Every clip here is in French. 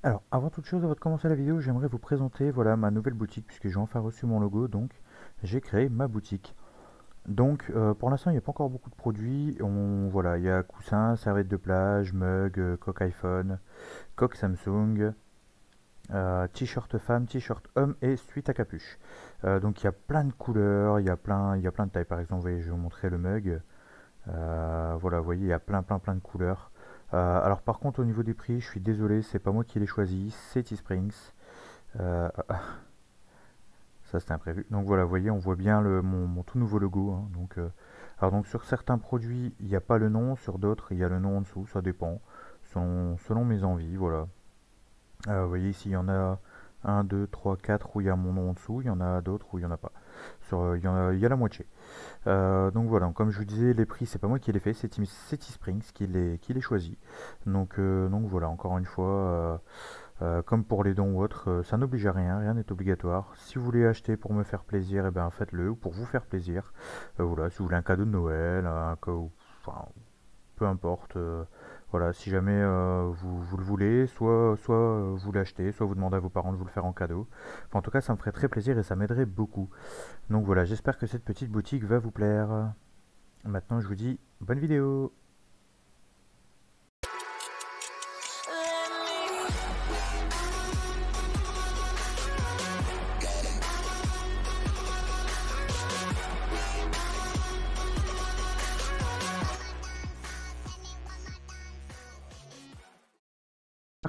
Alors, avant toute chose, avant de commencer la vidéo, j'aimerais vous présenter voilà, ma nouvelle boutique, puisque j'ai enfin reçu mon logo, donc j'ai créé ma boutique. Donc, pour l'instant, il n'y a pas encore beaucoup de produits. Voilà, il y a coussins, serviettes de plage, mug, coque iPhone, coque Samsung, t-shirt femme, t-shirt homme et suite à capuche. Donc, il y a plein de couleurs, il y a plein de tailles. Par exemple, vous voyez, je vais vous montrer le mug. Voilà, vous voyez, il y a plein de couleurs. Alors par contre, au niveau des prix, je suis désolé, c'est pas moi qui l'ai choisi, c'est Teesprings. Euh, Ça c'était imprévu. Donc voilà, vous voyez, on voit bien mon tout nouveau logo, hein. Alors donc sur certains produits, il n'y a pas le nom, sur d'autres, il y a le nom en dessous, ça dépend, selon mes envies, voilà. Vous voyez ici, il y en a un 2 3 4 où il y a mon nom en dessous, il y en a d'autres où il n'y en a pas. Il y a la moitié. Donc voilà, comme je vous disais, les prix, c'est pas moi qui les fait, c'est Teesprings qui les choisi. Donc voilà, encore une fois, comme pour les dons ou autres, ça n'oblige à rien, rien n'est obligatoire. Si vous voulez acheter pour me faire plaisir, eh ben faites-le, ou pour vous faire plaisir. Voilà, si vous voulez un cadeau de Noël, enfin, peu importe. Voilà, si jamais vous le voulez, soit vous l'achetez, soit vous demandez à vos parents de vous le faire en cadeau. Enfin, en tout cas, ça me ferait très plaisir et ça m'aiderait beaucoup. Donc voilà, j'espère que cette petite boutique va vous plaire. Maintenant, je vous dis bonne vidéo.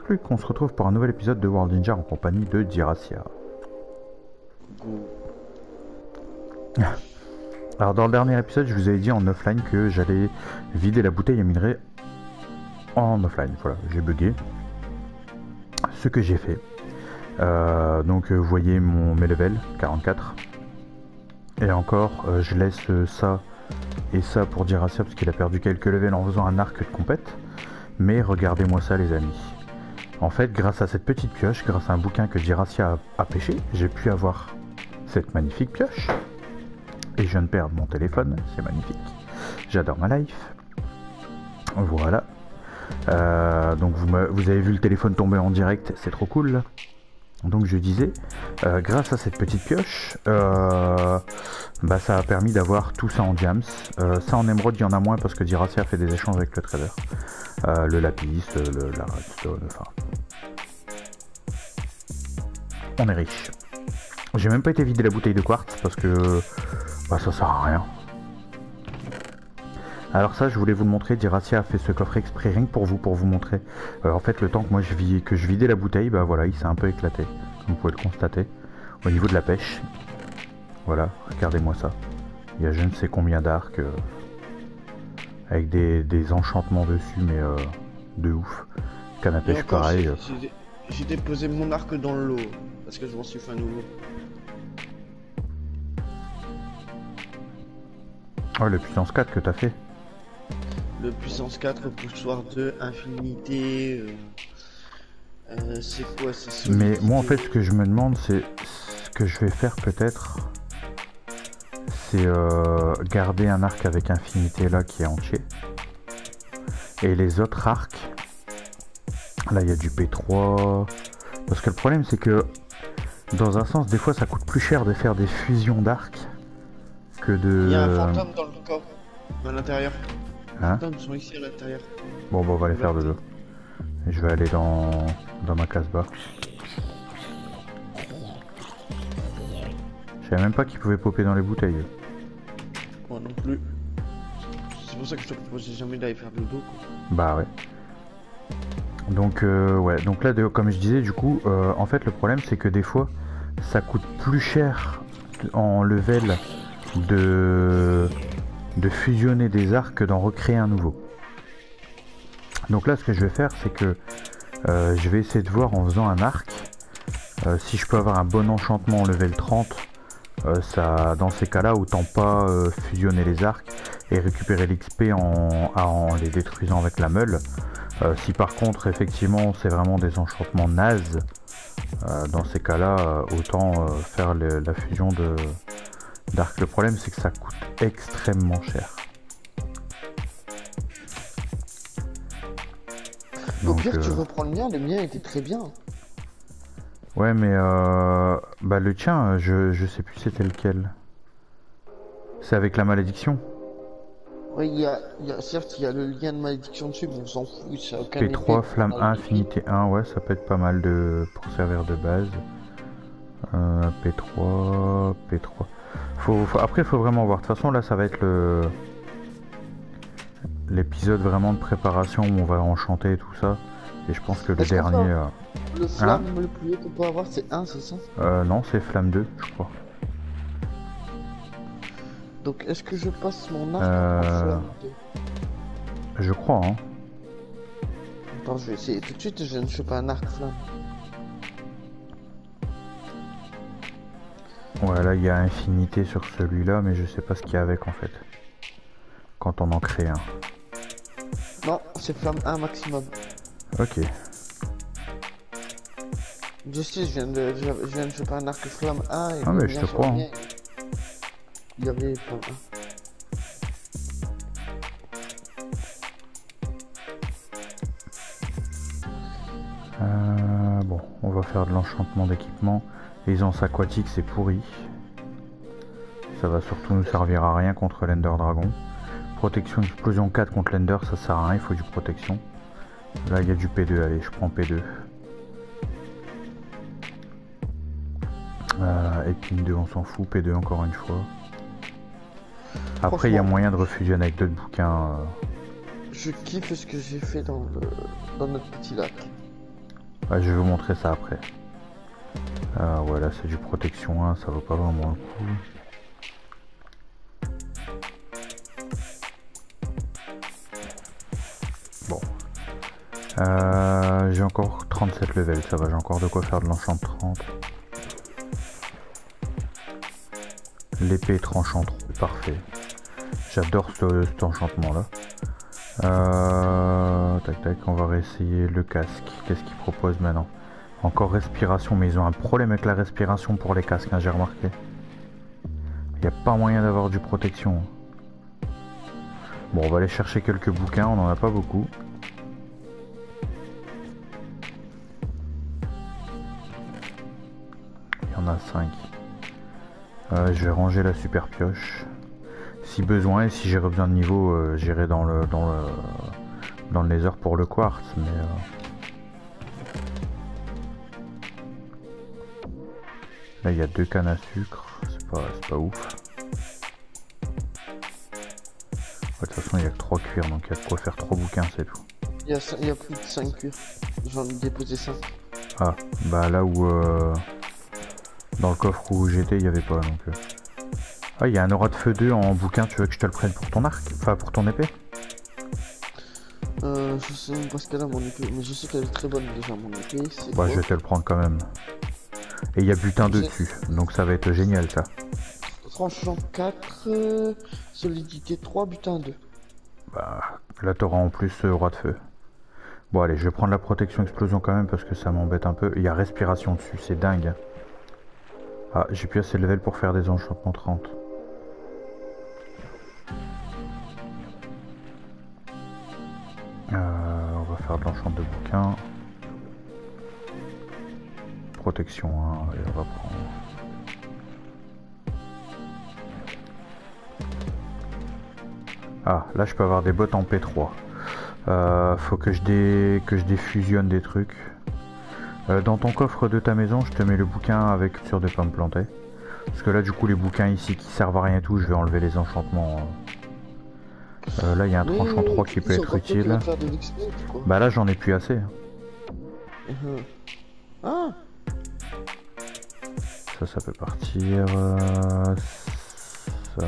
Salut, qu'on se retrouve pour un nouvel épisode de World Ninja en compagnie de Diracia. Alors dans le dernier épisode, je vous avais dit en offline que j'allais vider la bouteille à minerai en offline. Voilà, j'ai bugué. Ce que j'ai fait. Vous voyez mes levels, 44. Et encore, je laisse ça et ça pour Diracia parce qu'il a perdu quelques levels en faisant un arc de compète. Mais regardez-moi ça les amis. En fait, grâce à cette petite pioche, grâce à un bouquin que Diracia a pêché, j'ai pu avoir cette magnifique pioche. Et je viens de perdre mon téléphone, c'est magnifique. J'adore ma life. Voilà. Donc vous avez vu le téléphone tomber en direct, c'est trop cool. Donc je disais, grâce à cette petite pioche, ça a permis d'avoir tout ça en diams. Ça en émeraude, il y en a moins parce que Diracia a fait des échanges avec le trader. Le lapis, la redstone, enfin... On est riche. J'ai même pas été vider la bouteille de quartz parce que ça sert à rien. Alors ça, je voulais vous le montrer. Diracia a fait ce coffret exprès rien que pour vous montrer. En fait, le temps que moi je vidais la bouteille, voilà, il s'est un peu éclaté, comme vous pouvez le constater. Au niveau de la pêche, voilà, regardez-moi ça. Il y a je ne sais combien d'arcs avec des enchantements dessus, mais de ouf. Canne à pêche pareil. J'ai déposé mon arc dans l'eau parce que je m'en suis fait un nouveau. Oh, le puissance 4 que t'as fait. Le puissance 4, poussoir 2, infinité. C'est quoi ça? Mais moi en fait ce que je me demande c'est ce que je vais faire peut-être c'est garder un arc avec infinité là qui est entier. Et les autres arcs, là il y a du P3. Parce que le problème c'est que dans un sens des fois ça coûte plus cher de faire des fusions d'arcs que de... Il y a un fantôme dans le coffre, à l'intérieur. Hein? Les fantômes sont ici à l'intérieur. Bon on va les faire de deux. Et je vais aller dans ma casse-bas. Je savais même pas qu'ils pouvaient popper dans les bouteilles. Moi non plus. C'est pour ça que je te proposais jamais d'aller faire de dos. Bah ouais. Donc ouais, donc là comme je disais du coup, en fait le problème c'est que des fois ça coûte plus cher en level de fusionner des arcs que d'en recréer un nouveau. Donc là ce que je vais faire c'est que je vais essayer de voir en faisant un arc si je peux avoir un bon enchantement en level 30. Dans ces cas là autant pas fusionner les arcs et récupérer l'XP en les détruisant avec la meule. Si par contre effectivement c'est vraiment des enchantements nazes, dans ces cas là autant faire la fusion d'arc. Le problème c'est que ça coûte extrêmement cher. Au Donc, pire, tu reprends le mien était très bien. ouais, mais bah le tien, je sais plus c'était lequel. C'est avec la malédiction. Oui, certes, il y a le lien de malédiction dessus, mais on s'en fout, ça a aucun effet P3, pour flamme on a 1, le défi. affinité 1, ouais, ça peut être pas mal pour servir de base. P3, P3. Après, il faut vraiment voir. De toute façon, là, ça va être l'épisode vraiment de préparation où on va enchanter et tout ça. Et je pense que le Est-ce qu'on peut dernier... avoir le Hein? flamme le plus haut qu'on peut avoir, c'est 1, c'est ça? Non, c'est flamme 2, je crois. Donc, est-ce que je passe mon arc en Euh, flamme 2? je crois, hein. Attends, je vais essayer tout de suite, je ne sais pas un arc flamme. Ouais, là, il y a infinité sur celui-là, mais je sais pas ce qu'il y a avec, en fait. Quand on en crée un. Non, c'est flamme 1 maximum. Ok. Je sais, je viens de choper un arc flamme 1 et Ah, le mais je mien te sur le crois, hein. mien, il y avait flamme Bon, on va faire de l'enchantement d'équipement. Aisance aquatique, c'est pourri. Ça va surtout nous servir à rien contre l'Ender Dragon. Protection explosion 4 contre l'Ender, ça sert à rien, il faut du protection. Là, il y a du P2, allez, je prends P2. Épine 2, on s'en fout, P2 encore une fois. Après, il y a moyen de refusionner avec d'autres bouquins. Je kiffe ce que j'ai fait dans notre petit lac. Ouais, je vais vous montrer ça après. Voilà, c'est du protection 1, ça vaut pas vraiment le coup. Bon. J'ai encore 37 levels, ça va, j'ai encore de quoi faire de l'enchant 30. L'épée tranchante, parfait. J'adore cet enchantement là. Tac tac, on va réessayer le casque. Qu'est-ce qu'il propose maintenant? Encore respiration, mais ils ont un problème avec la respiration pour les casques, hein, j'ai remarqué. Il n'y a pas moyen d'avoir du protection. Bon, on va aller chercher quelques bouquins, on n'en a pas beaucoup. Il y en a 5. Je vais ranger la super pioche. Si besoin, et si j'ai besoin de niveau, j'irai dans le nether pour le quartz, mais... Là, il y a 2 cannes à sucre, c'est pas ouf. De toute façon, il n'y a que 3 cuirs, donc il y a de quoi faire 3 bouquins, c'est tout. Il y a plus de 5 cuirs. J'en ai déposé 5. Ah, bah là où... dans le coffre où j'étais, il n'y avait pas, donc... Ah, il y a un aura de feu 2 en bouquin, tu veux que je te le prenne pour ton arc? Enfin, pour ton épée? Je sais même pas ce qu'elle a mon épée, mais je sais qu'elle est très bonne déjà mon épée. Bah, je vais te le prendre quand même. Et il y a butin 2 dessus, donc ça va être génial ça. Tranchant 4, solidité 3, butin 2. Bah, là t'auras en plus roi de feu. Bon allez, je vais prendre la protection explosion quand même parce que ça m'embête un peu. Il y a respiration dessus, c'est dingue. Ah, j'ai plus assez de level pour faire des enchantements 30. On va faire de l'enchant de bouquin. Protection 1, allez, on va prendre. Ah, là je peux avoir des bottes en P3. Faut que je défusionne des trucs. Dans ton coffre de ta maison, je te mets le bouquin avec sûr de pas me planter. Parce que là du coup les bouquins ici qui servent à rien et tout, je vais enlever les enchantements. Là il y a un tranchant 3 qui peut être utile. Bah là j'en ai plus assez. Ah, ça peut partir. Ça...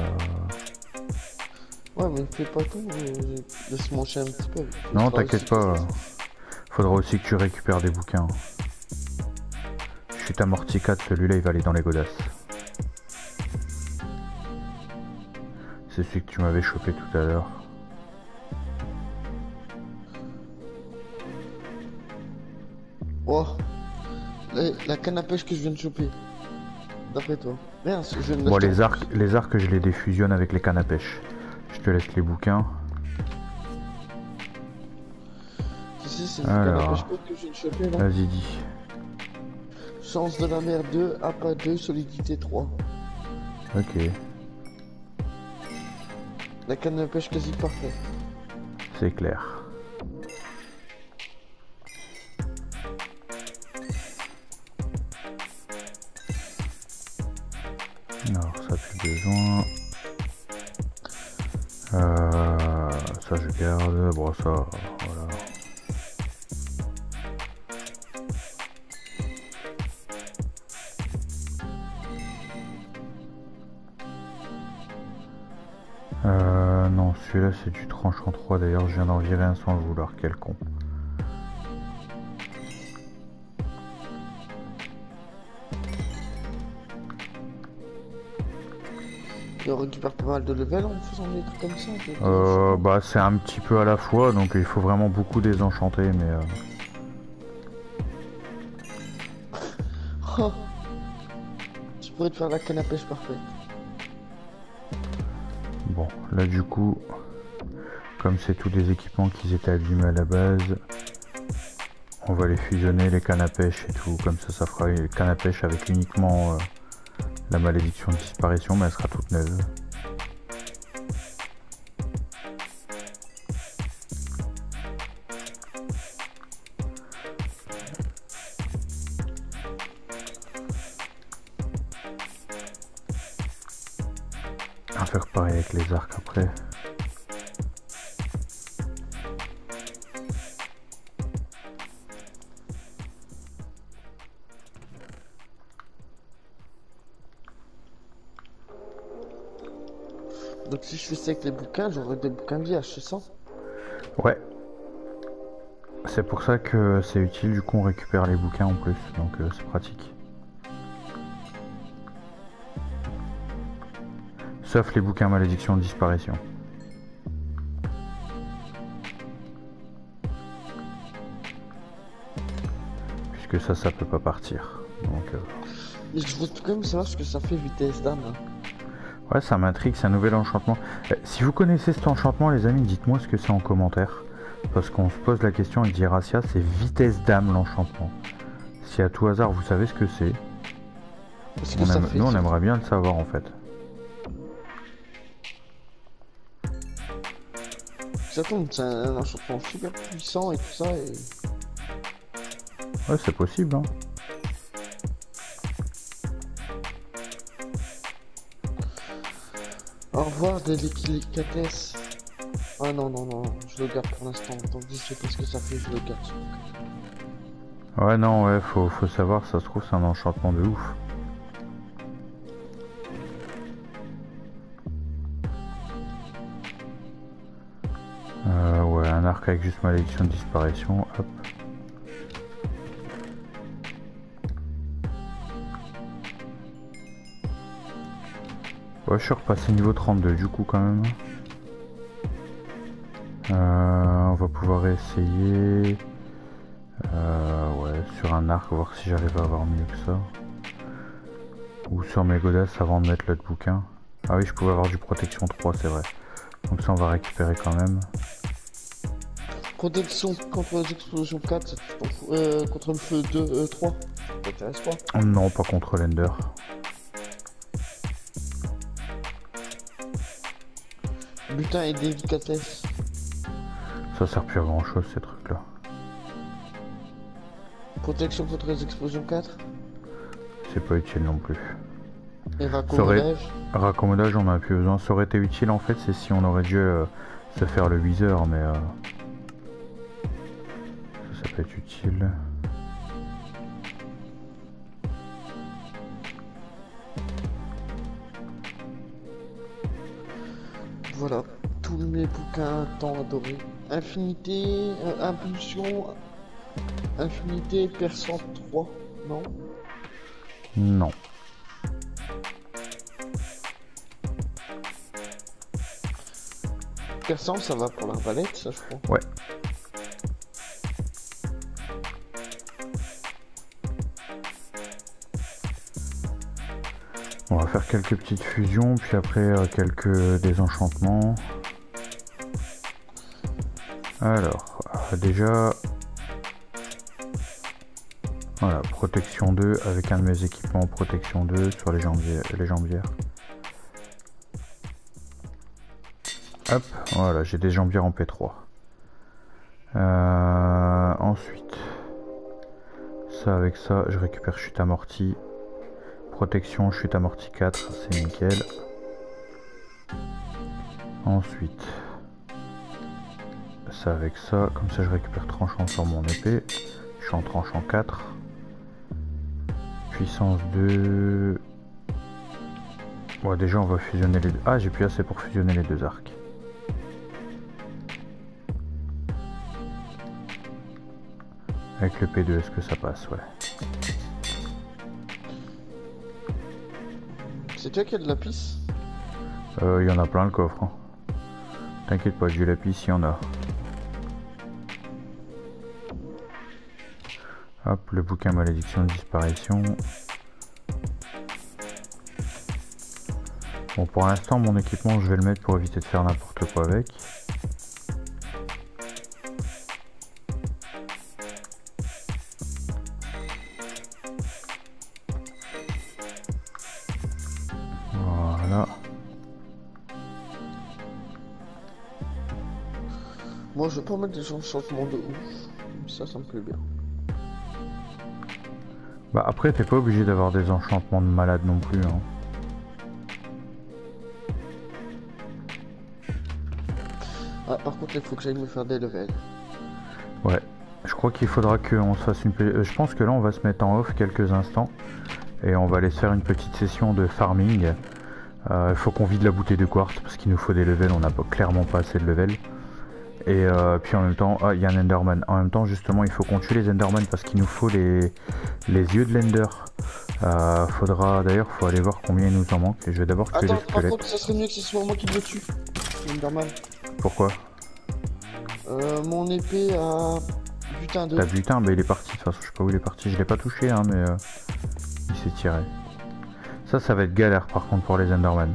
ouais, mais fais pas tout, laisse manger un petit peu. Non, t'inquiète pas. Faudra aussi que tu récupères des bouquins. Chute amorti 4, celui-là il va aller dans les godasses. C'est celui que tu m'avais chopé tout à l'heure. Oh, la canne à pêche que je viens de choper. D'après toi. Merde, je viens de Bon, l'acheter. les arcs, je les défusionne avec les cannes à pêche. Je te laisse les bouquins. Tu sais c'est le canne à pêche Alors, que je viens de choper là. vas-y, dis. Chance de la mer 2, appât 2, solidité 3. Ok, La canne à pêche quasi parfaite. c'est clair. Alors, ça, plus besoin. Ça, je garde. Bon, ça, voilà. Non, celui-là, c'est du tranchant 3. D'ailleurs, je viens d'en virer un sans le vouloir. Quel con. Et on récupère pas mal de level en faisant des trucs comme ça. Bah, c'est un petit peu à la fois, donc il faut vraiment beaucoup désenchanter, mais... Oh, tu pourrais te faire la canne à pêche parfaite. Bon, là, du coup, comme c'est tous des équipements qui étaient abîmés à la base, on va les fusionner, les cannes à pêche et tout. Comme ça fera une canne à pêche avec uniquement la malédiction de disparition, mais elle sera toute neuve. On va faire pareil avec les arcs après. Donc si je fais ça avec les bouquins, j'aurai des bouquins vierges, c'est ça? Ouais. C'est pour ça que c'est utile, du coup on récupère les bouquins en plus, donc c'est pratique. Sauf les bouquins malédiction de disparition. Puisque ça peut pas partir. Donc, Mais je veux quand même savoir ce que ça fait vitesse d'âme. Hein. ouais, ça m'intrigue, c'est un nouvel enchantement. Si vous connaissez cet enchantement, les amis, dites-moi ce que c'est en commentaire. Parce qu'on se pose la question avec Diracia, c'est vitesse d'âme l'enchantement. Si à tout hasard vous savez ce que c'est, nous on aimerait bien le savoir en fait. Ça tombe, c'est un enchantement super puissant et tout ça. Et... ouais, c'est possible. Hein. Au revoir, délicatesse. Ah non, non, non, je le garde pour l'instant. Tant que je sais pas ce que ça fait, je le garde. Ouais, non, ouais, faut savoir, ça se trouve, c'est un enchantement de ouf. Ouais, un arc avec juste malédiction de disparition, hop. Ouais, je suis repassé niveau 32 du coup quand même. On va pouvoir essayer... ouais, sur un arc, voir si j'arrive à avoir mieux que ça. Ou sur mes godasses avant de mettre l'autre bouquin. Ah oui, je pouvais avoir du protection 3, c'est vrai. Donc ça, on va récupérer quand même. Protection contre les explosions 4, contre le feu 2, 3. Ça t'intéresse pas? Non, pas contre l'Ender. Butin et délicatesse. Ça sert plus à grand chose ces trucs là. Protection contre les explosions 4. C'est pas utile non plus. Et raccommodage. Raccommodage, on a plus besoin. Ça aurait été utile en fait, c'est si on aurait dû se faire le viseur, mais ça peut être utile. Voilà, tous mes bouquins tant adorés. Infinité, impulsion, infinité, perçant 3, non? Non. Perçant, ça va pour l'arbalète, ça je crois. Ouais. On va faire quelques petites fusions, puis après quelques désenchantements. Alors, déjà, Voilà, protection 2 avec un de mes équipements protection 2 sur les jambières. Hop, voilà, j'ai des jambières en P3. Ensuite, ça avec ça, je récupère chute amortie. Protection, chute amortie 4, c'est nickel. Ensuite, ça avec ça, comme ça je récupère tranchant sur mon épée. Je suis en tranchant 4. Puissance 2. Bon, déjà on va fusionner les deux. Ah, j'ai plus assez pour fusionner les deux arcs. Avec le P2, est-ce que ça passe? Ouais. C'est toi qui as de la pisse? Il y en a plein le coffre. Hein. T'inquiète pas, du lapis, il y en a. Hop, le bouquin malédiction de disparition. Bon, pour l'instant, mon équipement, je vais le mettre pour éviter de faire n'importe quoi avec. Voilà. Moi, je vais pas mettre des enchantements de ouf. Ça me plaît bien. Bah après, t'es pas obligé d'avoir des enchantements de malade non plus. Hein. Ah, par contre, il faut que j'aille me faire des levels. Ouais, je crois qu'il faudra qu'on se fasse une... je pense que là, on va se mettre en off quelques instants. Et on va aller se faire une petite session de farming. Il faut qu'on vide la bouteille de quartz parce qu'il nous faut des levels. On n'a clairement pas assez de levels. Et puis en même temps, ah, il y a un Enderman. En même temps, justement, il faut qu'on tue les Enderman parce qu'il nous faut les yeux de l'Ender. Faudra d'ailleurs, faut aller voir combien il nous en manque. Et je vais d'abord tuer les Attends, par squelettes. contre, ça serait mieux que ce soit moi qui le tue. Enderman. Pourquoi? Mon épée a butin 2. T'as butin, bah il est parti. De toute façon, je sais pas où il est parti. Je l'ai pas touché, hein, mais il s'est tiré. Ça va être galère par contre pour les Enderman.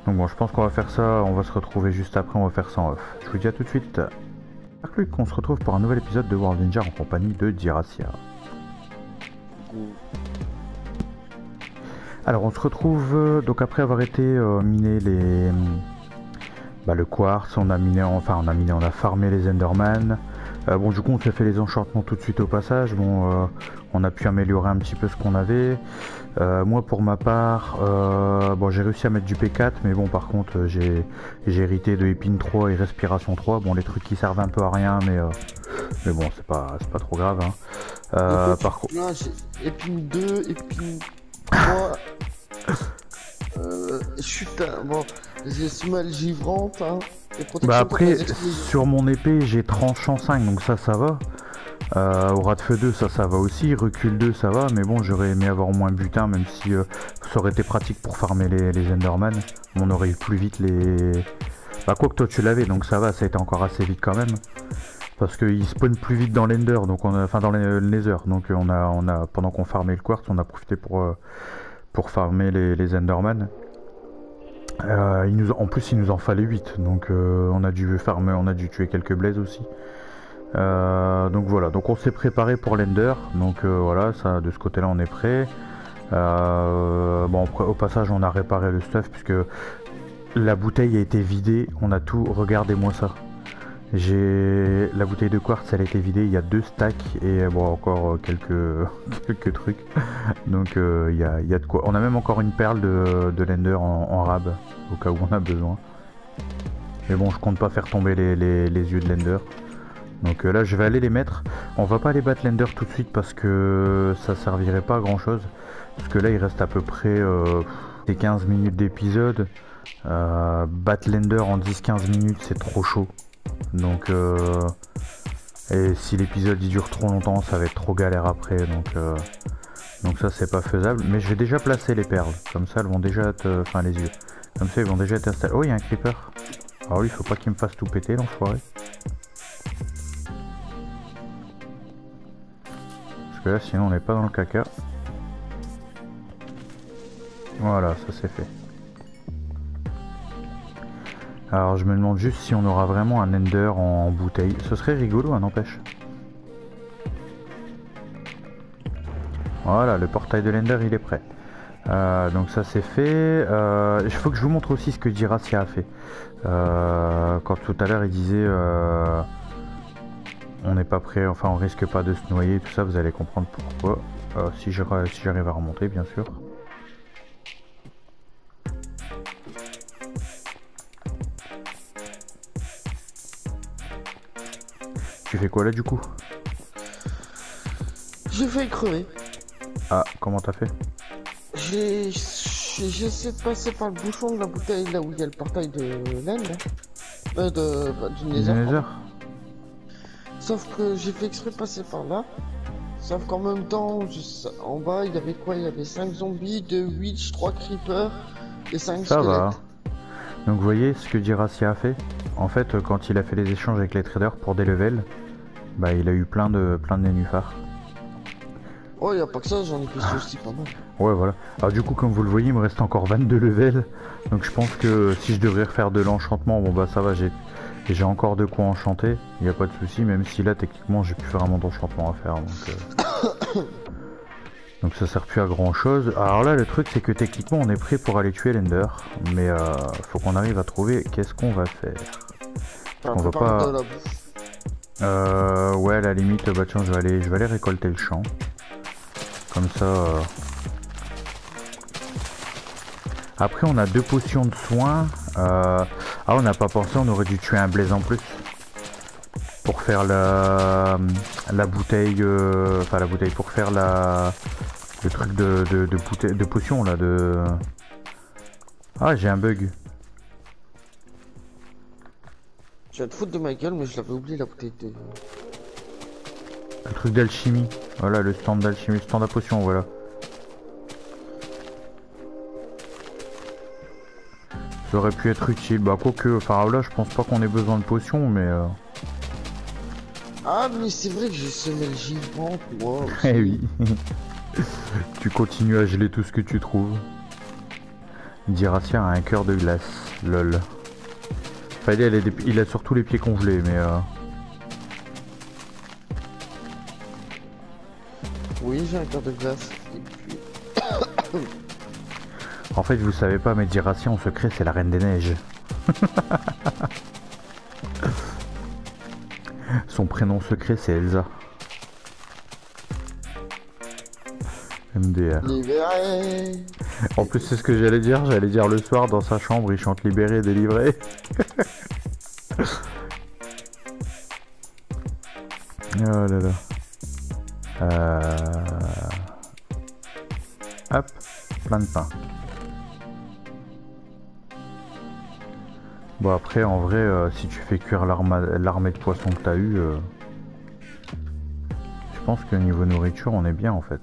Donc bon, je pense qu'on va faire ça, on va se retrouver juste après, on va faire ça en off. Je vous dis à tout de suite. Luc, on se retrouve pour un nouvel épisode de World Ninja en compagnie de Diracia. Alors on se retrouve donc après avoir été miner les... le quartz, on a farmé les Enderman. Bon du coup on s'est fait les enchantements tout de suite au passage. Bon on a pu améliorer un petit peu ce qu'on avait. Moi pour ma part, bon j'ai réussi à mettre du P4, mais bon par contre j'ai hérité de épine 3 et respiration 3. Bon les trucs qui servent un peu à rien, mais bon c'est pas trop grave. Hein. Par contre, épine 2, épine 3. Chute, bon, j'ai semelle givrante. Hein. Bah après sur mon épée j'ai tranchant 5, donc ça va. Aura de feu 2 ça va aussi, recul 2 ça va, mais bon j'aurais aimé avoir moins butin, même si ça aurait été pratique pour farmer les Enderman. On aurait eu plus vite les... Bah quoi que toi tu l'avais, donc ça va, ça a été encore assez vite quand même. Parce qu'ils spawnent plus vite dans l'Ender, donc dans le Nether, donc on a pendant qu'on farmait le quartz, on a profité pour farmer les Enderman. En plus il nous en fallait 8, donc on a dû tuer quelques blazes aussi. Donc voilà, donc on s'est préparé pour l'Ender, donc voilà, ça de ce côté là on est prêt. Bon au passage on a réparé le stuff puisque la bouteille a été vidée, on a tout, regardez-moi ça. La bouteille de quartz elle a été vidée, il y a 2 stacks et bon encore quelques trucs. Donc il y a de quoi. On a même encore une perle de l'Ender en rab au cas où on a besoin. Mais bon je compte pas faire tomber les yeux de l'Ender. Donc là je vais aller les mettre. On va pas aller battre l'Ender tout de suite parce que ça servirait pas à grand chose. Parce que là il reste à peu près 15 minutes d'épisode. Battre l'Ender en 10-15 minutes c'est trop chaud. Donc et si l'épisode il dure trop longtemps ça va être trop galère après. Donc ça c'est pas faisable. Mais je vais déjà placer les perles. Comme ça elles vont déjà être... Enfin les yeux. Comme ça ils vont déjà être installés. Oh il y a un creeper. Ah oui il faut pas qu'il me fasse tout péter l'enfoiré. Parce que là sinon on n'est pas dans le caca. Voilà, ça c'est fait. Alors je me demande juste si on aura vraiment un Ender en bouteille. Ce serait rigolo, hein, n'empêche. Voilà, le portail de l'Ender il est prêt. Donc ça c'est fait. Il faut que je vous montre aussi ce que Jiracia a fait. Quand tout à l'heure il disait on n'est pas prêt, enfin on risque pas de se noyer, tout ça, vous allez comprendre pourquoi. Si j'arrive à remonter bien sûr. Tu fais quoi là du coup? J'ai failli crever. Ah, comment t'as fait? J'ai essayé de passer par le bouchon de la bouteille là où il y a le portail de l'End. Du Nether. Nether. Sauf que j'ai fait exprès de passer par là. Sauf qu'en même temps, en bas, il y avait quoi? Il y avait 5 zombies, 2 witch, 3 creepers et 5 Ça squelettes. va. Donc vous voyez ce que Jiracia a fait. En fait, quand il a fait les échanges avec les traders pour des levels, bah il a eu plein de nénuphars. Oh, y a pas que ça, j'en ai pissé aussi pas mal. Ouais, voilà. Alors du coup, comme vous le voyez, il me reste encore 22 levels. Donc je pense que si je devrais refaire de l'enchantement, bon bah ça va, j'ai encore de quoi enchanter. Il n'y a pas de souci, même si là, techniquement, j'ai plus vraiment d'enchantement à faire. Donc ça sert plus à grand chose. Alors là, le truc, c'est que techniquement, on est prêt pour aller tuer l'Ender. Mais faut qu'on arrive à trouver qu'est-ce qu'on va faire. On va va pas... de la bouffe. Ouais, à la limite, bah tiens, je vais aller récolter le champ. Comme ça... Après, on a 2 potions de soins. Ah, on n'a pas pensé, on aurait dû tuer un blaze en plus. Pour faire la bouteille... Enfin, la bouteille, pour faire le truc de potion, là, de... Ah, j'ai un bug. Je vais te foutre de ma gueule, mais je l'avais oublié la bouteille de... Le truc d'alchimie. Voilà, le stand d'alchimie, le stand à potion, voilà. Ça aurait pu être utile. Bah, quoique, enfin là, je pense pas qu'on ait besoin de potions, mais... Ah, mais c'est vrai que j'ai semé le givant, moi aussi. Eh oui. Tu continues à geler tout ce que tu trouves. Jiracia a un cœur de glace. Lol. Enfin, il a surtout les pieds congelés, mais... Oui, j'ai un cœur de glace. Et puis... En fait, vous savez pas, mais Jiracia en secret, c'est la reine des neiges. Son prénom secret, c'est Elsa. MDR. Libéré. En plus, c'est ce que j'allais dire. J'allais dire le soir, dans sa chambre, il chante libéré, délivré. Oh là là. Hop, plein de pain. Bon après en vrai si tu fais cuire l'armée de poissons que t'as eu, je pense que niveau nourriture on est bien en fait.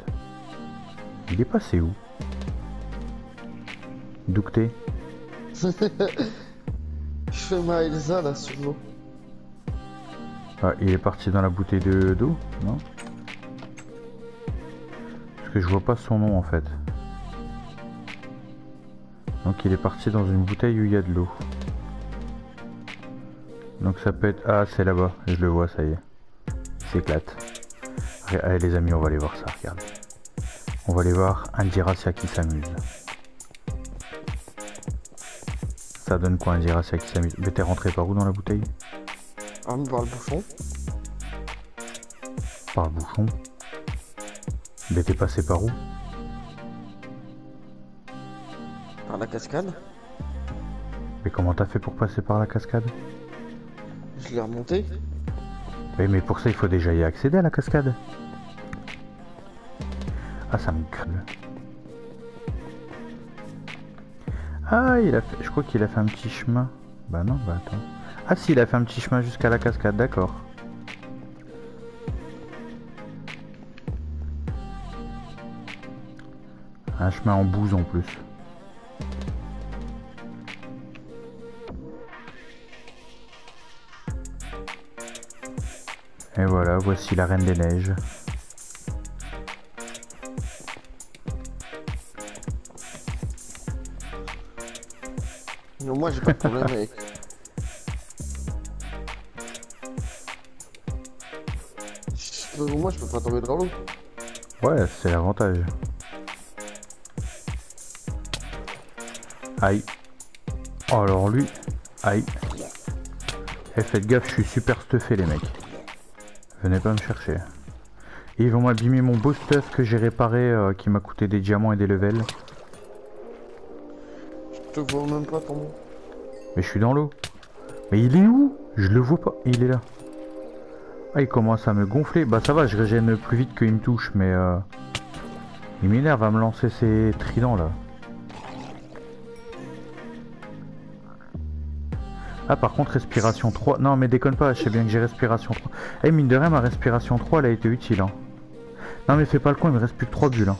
Il est passé où? Doucté. Je fais ma Elsa là sur l'eau. Ah, il est parti dans la bouteille d'eau, non? Parce que je vois pas son nom en fait. Donc il est parti dans une bouteille où il y a de l'eau. Donc ça peut être... Ah, c'est là-bas, je le vois, ça y est. Il s'éclate. Allez les amis, on va aller voir ça, regarde. On va aller voir un Jiracia qui s'amuse. Ça donne quoi un Jiracia qui s'amuse? Mais t'es rentré par où dans la bouteille? Ah, mais par le bouchon. Par le bouchon? Mais t'es passé par où? Par la cascade. Mais comment t'as fait pour passer par la cascade? Je l'ai remonté. Mais pour ça il faut déjà y accéder à la cascade. Ah ça me crève. Ah il a fait... Je crois qu'il a fait un petit chemin. Bah non, bah attends. Ah si, il a fait un petit chemin jusqu'à la cascade, d'accord. Un chemin en bouse en plus. Et voilà, voici la Reine des Neiges. Non, moi j'ai pas de problème avec. Moi je peux pas tomber dans l'eau. Ouais, c'est l'avantage. Aïe. Oh, alors lui. Aïe. Eh, faites gaffe, je suis super stuffé les mecs. Venez pas me chercher. Et ils vont m'abîmer mon beau stuff que j'ai réparé qui m'a coûté des diamants et des levels. Je te vois même pas tomber. Mais je suis dans l'eau. Mais il est où? Je le vois pas. Il est là. Ah, il commence à me gonfler. Bah ça va, je régène plus vite qu'il me touche, mais il m'énerve à me lancer ses tridents là. Ah par contre respiration 3. Non mais déconne pas, je sais bien que j'ai respiration 3. Eh mine de rien ma respiration 3 elle a été utile hein. Non mais fais pas le con, il me reste plus que 3 bulles hein.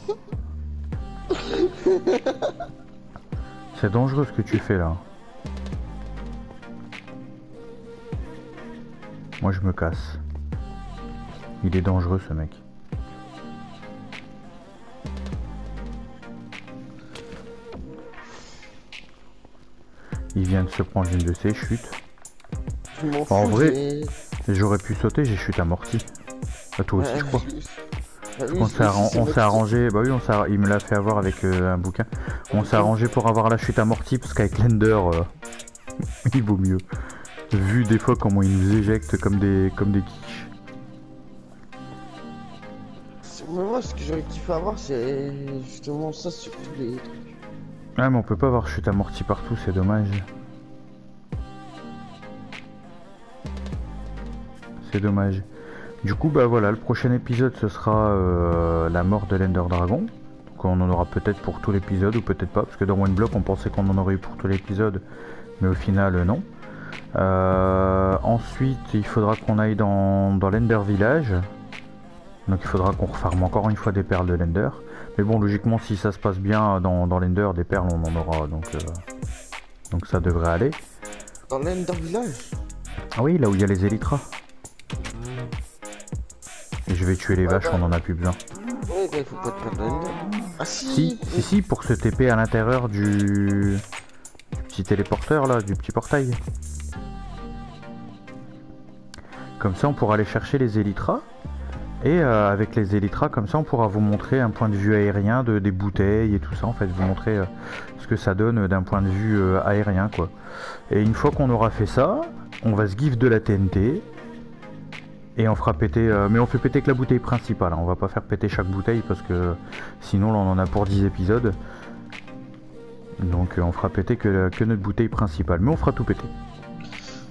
C'est dangereux ce que tu fais là. Moi je me casse. Il est dangereux ce mec. Il vient de se prendre une de ses chutes. En vrai, j'aurais pu sauter, j'ai chute amortie. Bah, toi aussi je crois. On s'est arrangé, bah oui, il me l'a fait avoir avec un bouquin. On s'est arrangé pour avoir la chute amortie parce qu'avec l'Ender, il vaut mieux. Vu des fois comment il nous éjecte comme des quiches. Mais moi, ce que j'aurais kiffé avoir, c'est justement ça sur tous les trucs. Ah, mais on peut pas avoir chute amortie partout, c'est dommage. C'est dommage. Du coup, bah voilà, le prochain épisode, ce sera la mort de l'Ender Dragon. Donc on en aura peut-être pour tout l'épisode, ou peut-être pas, parce que dans One Block, on pensait qu'on en aurait eu pour tout l'épisode, mais au final, non. Ensuite, il faudra qu'on aille dans l'Ender Village. Donc il faudra qu'on refarme encore une fois des perles de l'Ender. Mais bon, logiquement, si ça se passe bien dans l'Ender, des perles, on en aura. Donc ça devrait aller. Dans l'Ender Village? Ah oui, là où il y a les Elytras. Et je vais tuer les vaches, on en a plus besoin. Ouais, bah, il faut pas te perdre l'Ender. Ah si. Si, pour se TP à l'intérieur du petit téléporteur là, du petit portail. Comme ça, on pourra aller chercher les Elytras. Et avec les Elytras, comme ça, on pourra vous montrer un point de vue aérien des bouteilles et tout ça. En fait, vous montrer ce que ça donne d'un point de vue aérien, quoi. Et une fois qu'on aura fait ça, on va se give de la TNT. Et on fera péter... mais on fait péter que la bouteille principale. Hein. On va pas faire péter chaque bouteille parce que sinon, là, on en a pour 10 épisodes. Donc, on fera péter que notre bouteille principale. Mais on fera tout péter.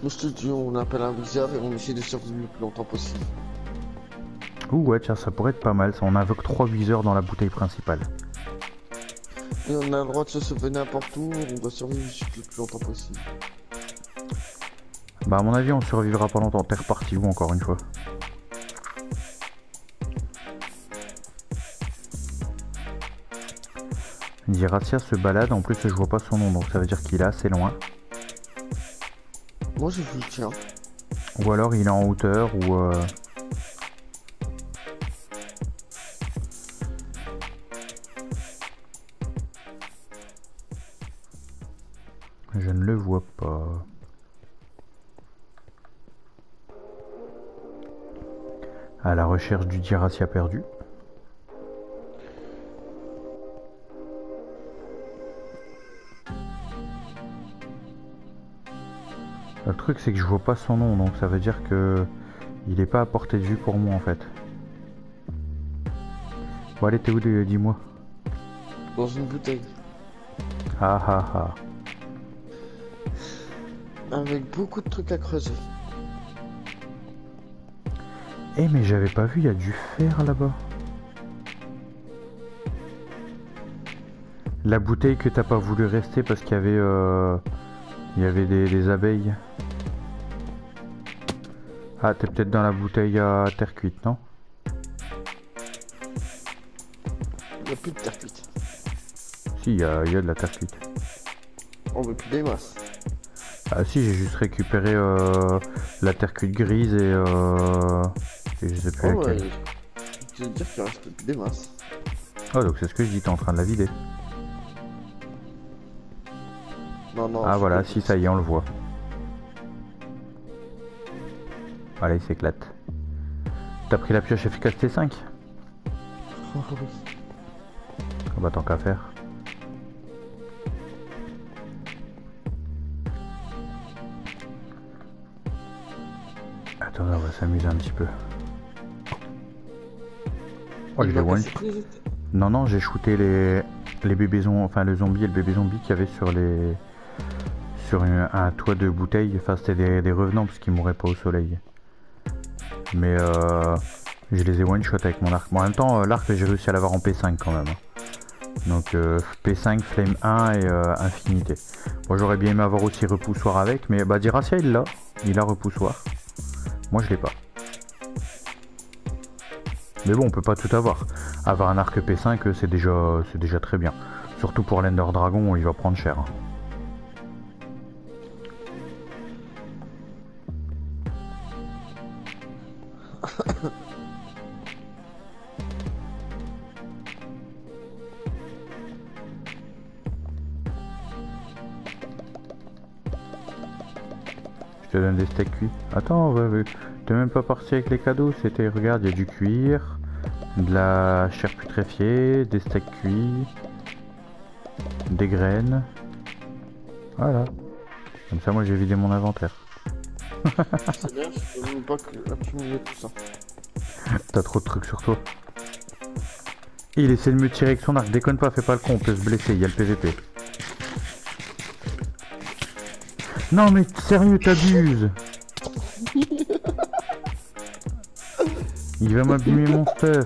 Moi, je te dis, on appelle un wizard et on essaie de survivre le plus longtemps possible. Ouh ouais, tiens, ça pourrait être pas mal, ça. On invoque 3 viseurs dans la bouteille principale. Et on a le droit de se sauver n'importe où, on doit survivre le plus longtemps possible. Bah à mon avis, on survivra pas longtemps. T'es reparti où encore une fois? Diracia se balade, en plus je vois pas son nom, donc ça veut dire qu'il est assez loin. Moi j'ai vu le tien. Ou alors il est en hauteur, ou... Je ne le vois pas. À la recherche du Diracia perdu. Le truc c'est que je vois pas son nom, donc ça veut dire que il est pas à portée de vue pour moi en fait. Bon allez, t'es où, dis-moi? Dans une bouteille. Ah ah ah. Avec beaucoup de trucs à creuser. Eh mais j'avais pas vu, il y a du fer là-bas. La bouteille que t'as pas voulu rester parce qu'il y avait des abeilles. Ah, t'es peut-être dans la bouteille à terre cuite, non? Il n'y a plus de terre cuite. Si, il y a de la terre cuite. On veut plus des masses. Ah si, j'ai juste récupéré la terre cuite grise et je sais plus laquelle. Ouais, je veux dire qu'il reste plus des masses. Oh, donc c'est ce que je dis, t'es en train de la vider. Non, non. Ah voilà, si, ça y est, on le voit. Voilà, il s'éclate. T'as pris la pioche efficacité 5? Oh, oui. Ah bah tant qu'à faire. Attends, on va s'amuser un petit peu. Oh, Il je les va one. casser très vite. Non, non, j'ai shooté les bébés zombies, enfin le zombie et le bébé zombie qu'il y avait sur les... sur un toit de bouteille. Enfin, c'était des revenants parce qu'ils mourraient pas au soleil. Mais je les ai one shot avec mon arc. Bon, en même temps, l'arc j'ai réussi à l'avoir en P5 quand même. Donc P5, Flame 1 et Infinité. Moi j'aurais bien aimé avoir aussi repoussoir avec, mais bah Diracia il l'a. Il a repoussoir. Moi je l'ai pas. Mais bon, on peut pas tout avoir. Avoir un arc P5 c'est déjà très bien. Surtout pour l'Ender Dragon, il va prendre cher. Je te donne des steaks cuits. Attends, t'es même pas parti avec les cadeaux. C'était, regarde, il y a du cuir, de la chair putréfiée, des steaks cuits, des graines. Voilà. Comme ça, moi, j'ai vidé mon inventaire. C'est bien, je peux même pas accumuler tout ça. T'as trop de trucs sur toi. Il essaie de me tirer avec son arc. Déconne pas, fais pas le con, on peut se blesser. Il y a le PVP. Non, mais sérieux, t'abuses. Il va m'abîmer mon stuff.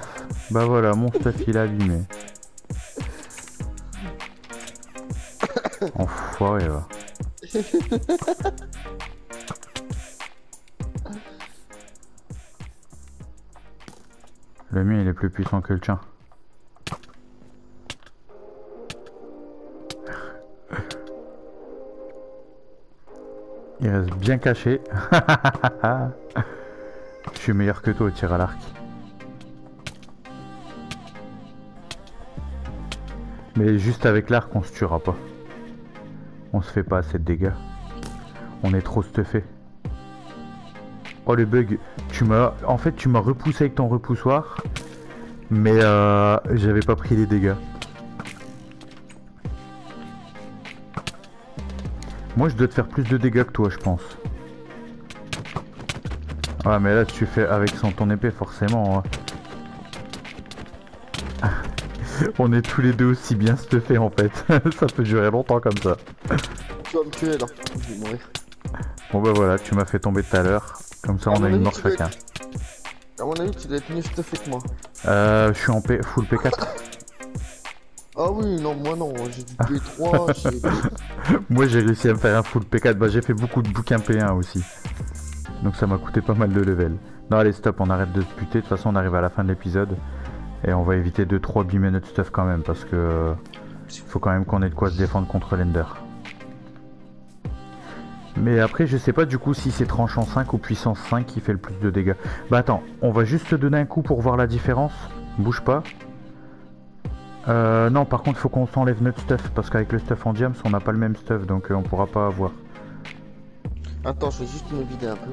Bah voilà, mon stuff il est abîmé. Enfoiré va. Le mien il est plus puissant que le tien. Il reste bien caché. Je suis meilleur que toi au tir à l'arc. Mais juste avec l'arc on se tuera pas. On se fait pas assez de dégâts. On est trop stuffé. Oh le bug. En fait tu m'as repoussé avec ton repoussoir. Mais j'avais pas pris les dégâts. Moi je dois te faire plus de dégâts que toi je pense. Ouais mais là tu fais avec ton épée forcément. Hein. On est tous les deux aussi bien stuffés en fait. Ça peut durer longtemps comme ça. Tu vas me tuer là, je vais mourir. Bon bah voilà, tu m'as fait tomber tout à l'heure. Comme ça on a une mort chacun. À mon avis tu dois être mieux stuffé que moi. Je suis en full P4. Ah oui, non, moi non, j'ai du P3, j'ai... Moi j'ai réussi à me faire un full P4, bah j'ai fait beaucoup de bouquins P1 aussi. Donc ça m'a coûté pas mal de level. Non allez stop, on arrête de se buter, de toute façon on arrive à la fin de l'épisode. Et on va éviter 2-3 abîmer notre stuff quand même, parce que... faut quand même qu'on ait de quoi se défendre contre l'Ender. Mais après je sais pas du coup si c'est tranchant 5 ou puissance 5 qui fait le plus de dégâts. Bah attends, on va juste te donner un coup pour voir la différence. Bouge pas. Non par contre faut qu'on s'enlève notre stuff parce qu'avec le stuff en diams on n'a pas le même stuff donc on pourra pas avoir. Attends je vais juste me vider un peu.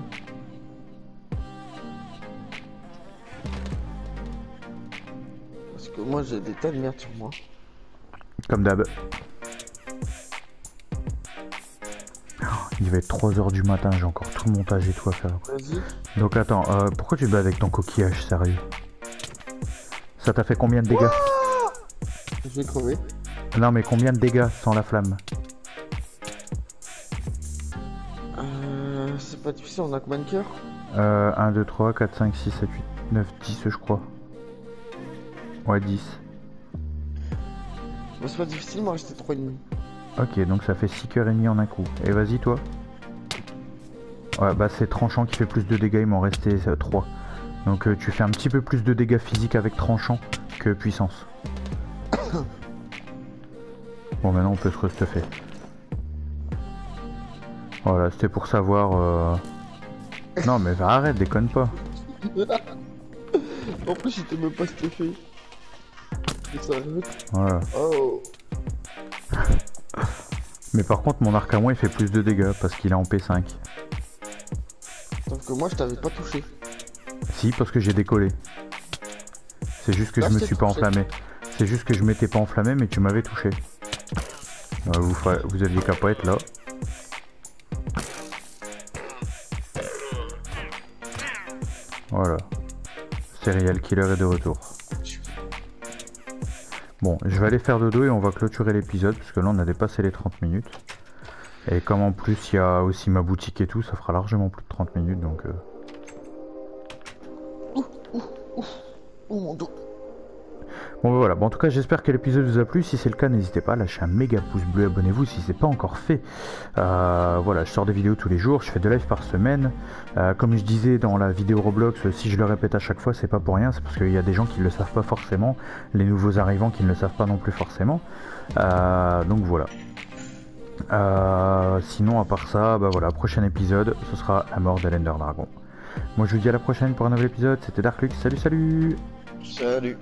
Parce que moi j'ai des tas de merde sur moi. Comme d'hab. Il va être 3 h du matin, j'ai encore tout le montage et tout à faire. Vas-y. Donc attends, pourquoi tu te bats avec ton coquillage sérieux? Ça t'a fait combien de dégâts? Je vais crever. Non mais combien de dégâts sans la flamme? C'est pas difficile, on a combien de cœurs? 1, 2, 3, 4, 5, 6, 7, 8, 9, 10 je crois. Ouais 10. Bah, c'est pas difficile, il m'en restait 3,5. Ok donc ça fait 6 cœurs et demi en un coup. Et vas-y toi. Ouais bah c'est tranchant qui fait plus de dégâts, il m'en restait 3. Donc tu fais un petit peu plus de dégâts physiques avec tranchant que puissance. Bon maintenant on peut se restuffer. Voilà c'était pour savoir Non mais arrête, déconne pas. En plus j'étais même pas stuffé. Voilà. Oh. Mais par contre mon arc à moi il fait plus de dégâts parce qu'il est en P5. Sauf que moi je t'avais pas touché. Si parce que j'ai décollé. C'est juste que Là, je me je t'ai suis pas touché. enflammé. C'est juste que je m'étais pas enflammé, mais tu m'avais touché. Vous aviez qu'à pas être là. Voilà. Serial Killer est de retour. Bon, je vais aller faire dodo et on va clôturer l'épisode, parce que là on a dépassé les 30 minutes. Et comme en plus il y a aussi ma boutique et tout, ça fera largement plus de 30 minutes, donc... Oh mon dos. Bon voilà, bon, en tout cas j'espère que l'épisode vous a plu, si c'est le cas n'hésitez pas à lâcher un méga pouce bleu, abonnez-vous si c'est pas encore fait. Voilà, je sors des vidéos tous les jours, je fais 2 lives par semaine. Comme je disais dans la vidéo Roblox, si je le répète à chaque fois c'est pas pour rien, c'est parce qu'il y a des gens qui le savent pas forcément, les nouveaux arrivants qui ne le savent pas non plus forcément. Donc voilà. Sinon à part ça, bah voilà, prochain épisode, ce sera la mort de l'Ender Dragon. Moi je vous dis à la prochaine pour un nouvel épisode, c'était Darklux, salut salut. Salut.